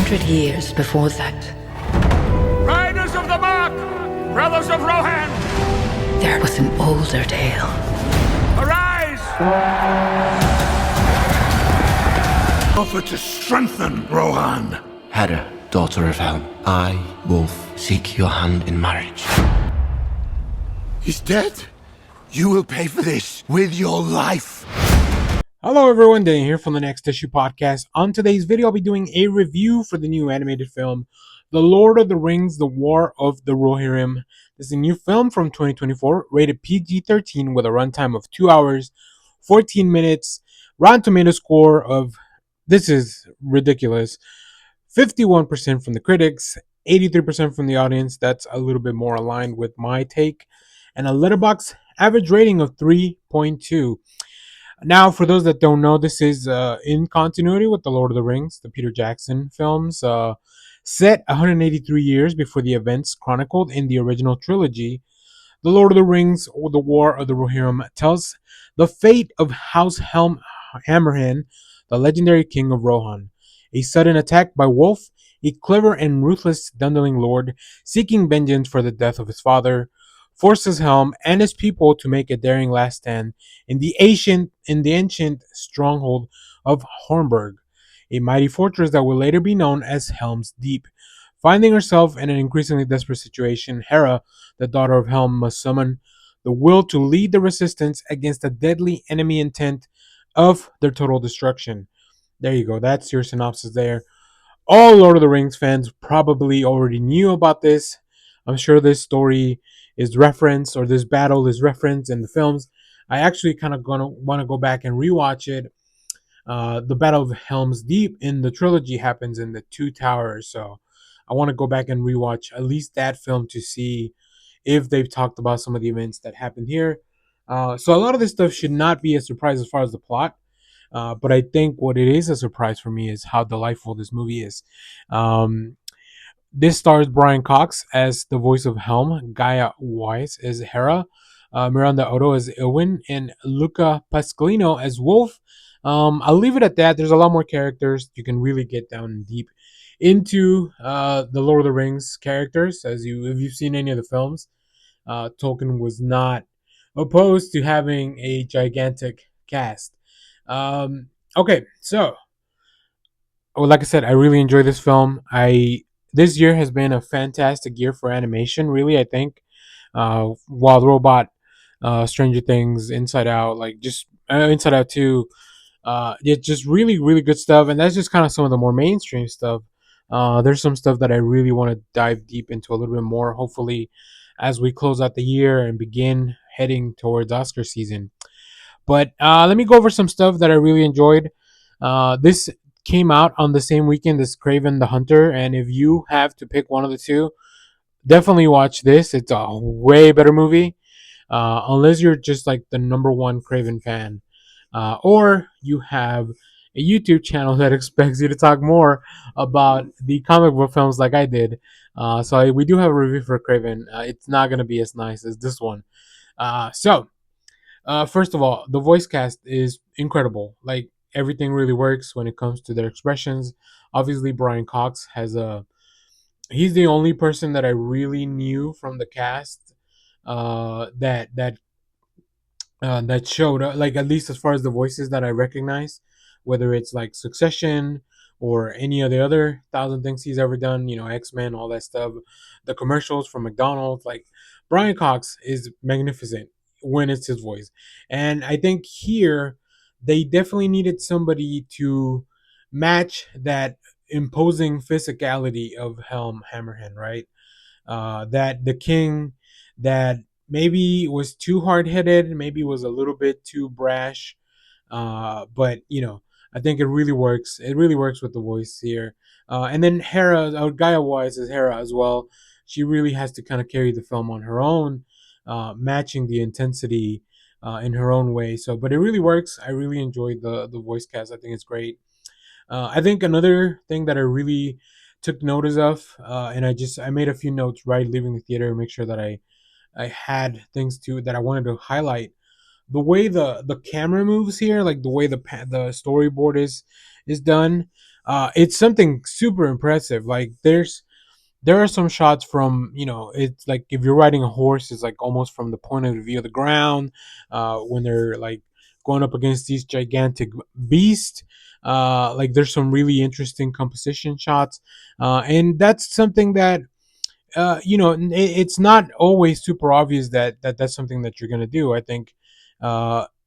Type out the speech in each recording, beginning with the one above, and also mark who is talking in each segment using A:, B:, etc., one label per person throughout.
A: 200 years before that,
B: Riders of the Mark! Brothers of Rohan!
A: there was an older tale.
B: Arise!
C: Offer to strengthen Rohan.
D: Hera, daughter of Helm, I, Wolf, seek your hand in marriage.
C: He's dead. You will pay for this with your life.
E: Hello everyone, Dan here from the Next Issue Podcast. On today's video, I'll be doing a review for the new animated film, The Lord of the Rings, The War of the Rohirrim. This is a new film from 2024, rated PG-13 with a runtime of 2 hours, 14 minutes, Rotten Tomato score of, this is ridiculous, 51% from the critics, 83% from the audience. That's a little bit more aligned with my take. And a Letterboxd average rating of 3.2. Now, for those that don't know, this is in continuity with The Lord of the Rings, the Peter Jackson films, set 183 years before the events chronicled in the original trilogy. The Lord of the Rings, or The War of the Rohirrim, tells the fate of House Helm Hammerhand, the legendary king of Rohan. A sudden attack by Wolf, a clever and ruthless Dunderling lord seeking vengeance for the death of his father, forces Helm and his people to make a daring last stand in the ancient stronghold of Hornburg, a mighty fortress that will later be known as Helm's Deep. Finding herself in an increasingly desperate situation, Hera, the daughter of Helm, must summon the will to lead the resistance against the deadly enemy intent of their total destruction. There you go. That's your synopsis there. All Lord of the Rings fans probably already knew about this. I'm sure this story is referenced, or this battle is referenced in the films. I actually kind of gonna want to go back and rewatch it. The Battle of Helm's Deep in the trilogy happens in the Two Towers, so I want to go back and rewatch at least that film to see if they've talked about some of the events that happened here. So a lot of this stuff should not be a surprise as far as the plot. But I think what it is a surprise for me is how delightful this movie is. This stars Brian Cox as the voice of Helm, Gaia Weiss as Hera, Miranda Otto as Ilwyn, and Luca Pasqualino as Wolf. I'll leave it at that. There's a lot more characters. You can really get down deep into the Lord of the Rings characters. If you've seen any of the films, Tolkien was not opposed to having a gigantic cast. Okay, so like I said, I really enjoy this film. This year has been a fantastic year for animation. Really, I think. Wild Robot, Stranger Things, Inside Out, like just Inside Out 2. It's just really, really good stuff, and that's just kind of some of the more mainstream stuff. There's some stuff that I really want to dive deep into a little bit more. Hopefully, as we close out the year and begin heading towards Oscar season. But let me go over some stuff that I really enjoyed. This came out on the same weekend as Kraven the Hunter, and if you have to pick one of the two, definitely watch this. It's a way better movie, unless you're just like the number one Kraven fan, or you have a YouTube channel that expects you to talk more about the comic book films like I did. We do have a review for Kraven. It's not going to be as nice as this one. First of all, the voice cast is incredible. Like, everything really works when it comes to their expressions. Obviously, Brian Cox he's the only person that I really knew from the cast that showed up, like, at least as far as the voices that I recognize, whether it's like Succession or any of the other thousand things he's ever done, X-Men, all that stuff, the commercials from McDonald's. Like, Brian Cox is magnificent when it's his voice. And I think here they definitely needed somebody to match that imposing physicality of Helm Hammerhand, right? That the king that maybe was too hard-headed, maybe was a little bit too brash, but I think it really works. It really works with the voice here. And then Hera, Gaia Wise as Hera as well. She really has to kind of carry the film on her own, matching the intensity in her own way. But it really works. I really enjoyed the voice cast. I think it's great. I think another thing that I really took notice of, and I made a few notes right leaving the theater to make sure that I had things that I wanted to highlight. The way the camera moves here, like the way the storyboard is done, it's something super impressive. Like there are some shots from, it's like if you're riding a horse, it's like almost from the point of view of the ground, when they're like going up against these gigantic beasts. Like there's some really interesting composition shots, and that's something that, it's not always super obvious that that's something that you're going to do. I think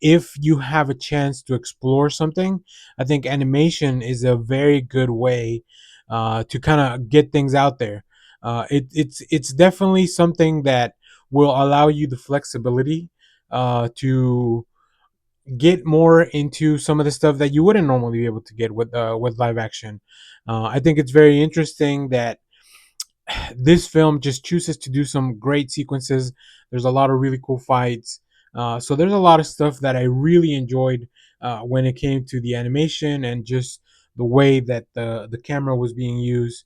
E: if you have a chance to explore something, I think animation is a very good way to kind of get things out there. It's definitely something that will allow you the flexibility to get more into some of the stuff that you wouldn't normally be able to get with live action. I think it's very interesting that this film just chooses to do some great sequences. There's a lot of really cool fights. So there's a lot of stuff that I really enjoyed when it came to the animation and just the way that the camera was being used.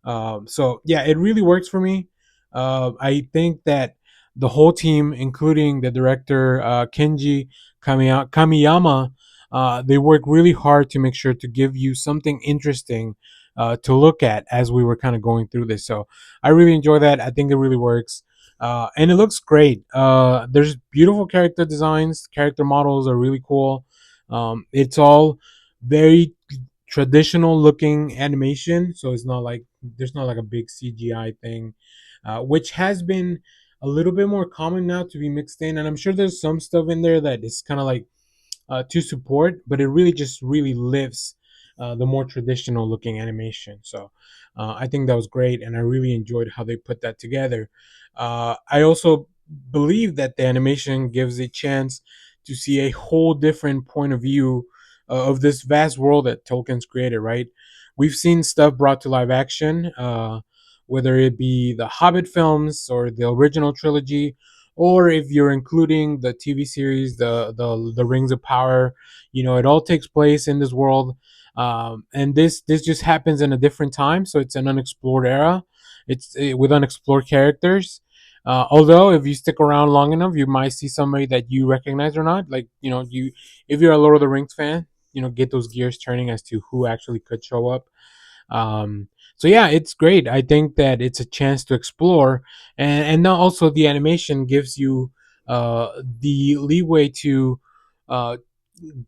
E: So yeah, it really works for me. I think that the whole team, including the director Kenji Kamiyama, they work really hard to make sure to give you something interesting to look at as we were kind of going through this. So I really enjoy that. I think it really works. And it looks great. There's beautiful character designs. Character models are really cool. It's all very traditional looking animation, so it's not like there's not like a big CGI thing, which has been a little bit more common now to be mixed in. And I'm sure there's some stuff in there that is kind of like to support, but it really just really lifts the more traditional looking animation. So I think that was great, and I really enjoyed how they put that together. I also believe that the animation gives a chance to see a whole different point of view of this vast world that Tolkien's created. Right, we've seen stuff brought to live action, whether it be the Hobbit films or the original trilogy, or if you're including the TV series, the Rings of Power. It all takes place in this world, and this just happens in a different time, so it's an unexplored era. It's with unexplored characters. Although if you stick around long enough, you might see somebody that you recognize or not. Like you, if you're a Lord of the Rings fan, get those gears turning as to who actually could show up. So yeah, it's great. I think that it's a chance to explore, and now also the animation gives you the leeway to uh,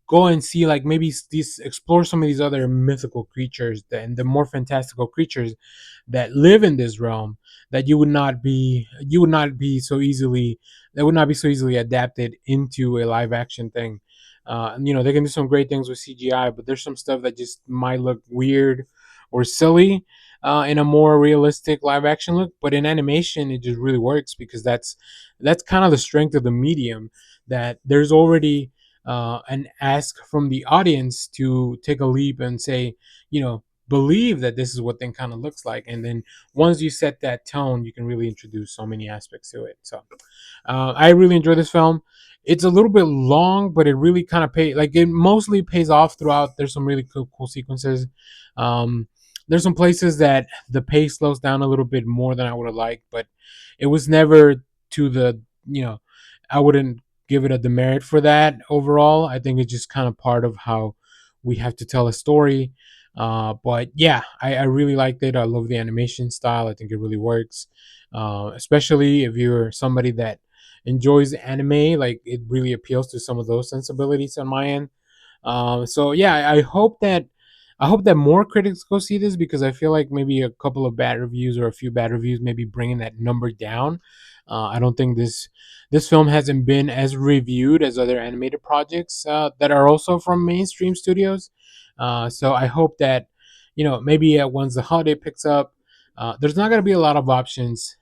E: go and see, like, maybe these explore some of these other mythical creatures and the more fantastical creatures that live in this realm that you would not be so easily that would not be so easily adapted into a live action thing. They can do some great things with CGI, but there's some stuff that just might look weird or silly in a more realistic live action look. But in animation, it just really works because that's kind of the strength of the medium. That there's already an ask from the audience to take a leap and say, believe that this is what thing kind of looks like. And then once you set that tone, you can really introduce so many aspects to it. So I really enjoy this film. It's a little bit long, but it really kind of it mostly pays off throughout. There's some really cool sequences. Um, there's some places that the pace slows down a little bit more than I would have liked, but it was never to the, I wouldn't give it a demerit for that overall. I think it's just kind of part of how we have to tell a story. But yeah, I really liked it. I love the animation style. I think it really works, especially if you're somebody that enjoys anime. Like, it really appeals to some of those sensibilities on my end. So yeah, I hope that more critics go see this, because I feel like maybe a couple of bad reviews or a few bad reviews maybe bringing that number down. I don't think this film hasn't been as reviewed as other animated projects that are also from mainstream studios. So I hope that maybe once the holiday picks up, there's not going to be a lot of options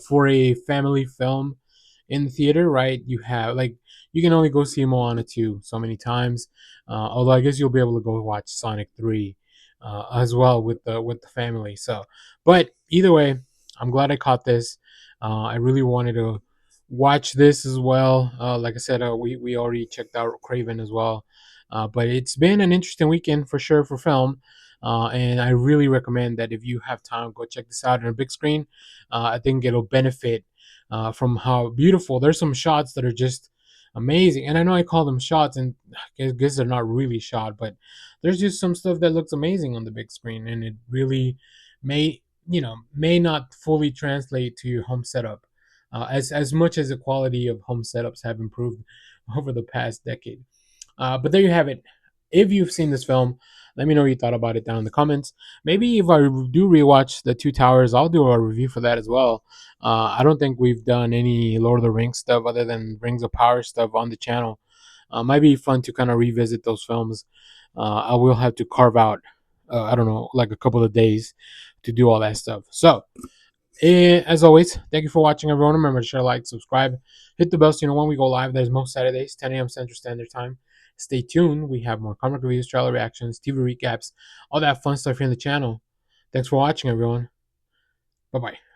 E: for a family film in the theater, right? You can only go see Moana 2 so many times. Although I guess you'll be able to go watch Sonic 3 as well with the family. So, but either way, I'm glad I caught this. I really wanted to watch this as well. Like I said, we already checked out Craven as well. But it's been an interesting weekend for sure for film. And I really recommend that if you have time, go check this out on a big screen. I think it'll benefit from how beautiful. There's some shots that are just amazing. And I know I call them shots, and I guess they're not really shot, but there's just some stuff that looks amazing on the big screen, and it really may not fully translate to your home setup, as much as the quality of home setups have improved over the past decade. But there you have it. If you've seen this film, let me know what you thought about it down in the comments. Maybe if I do rewatch The Two Towers, I'll do a review for that as well. I don't think we've done any Lord of the Rings stuff other than Rings of Power stuff on the channel. Might be fun to kind of revisit those films. I will have to carve out, I don't know, like a couple of days to do all that stuff. So, as always, thank you for watching, everyone. Remember to share, like, subscribe, hit the bell so you know when we go live. There's most Saturdays, 10 a.m. Central Standard Time. Stay tuned. We have more comic reviews, trailer reactions, TV recaps, all that fun stuff here on the channel. Thanks for watching, everyone. Bye bye.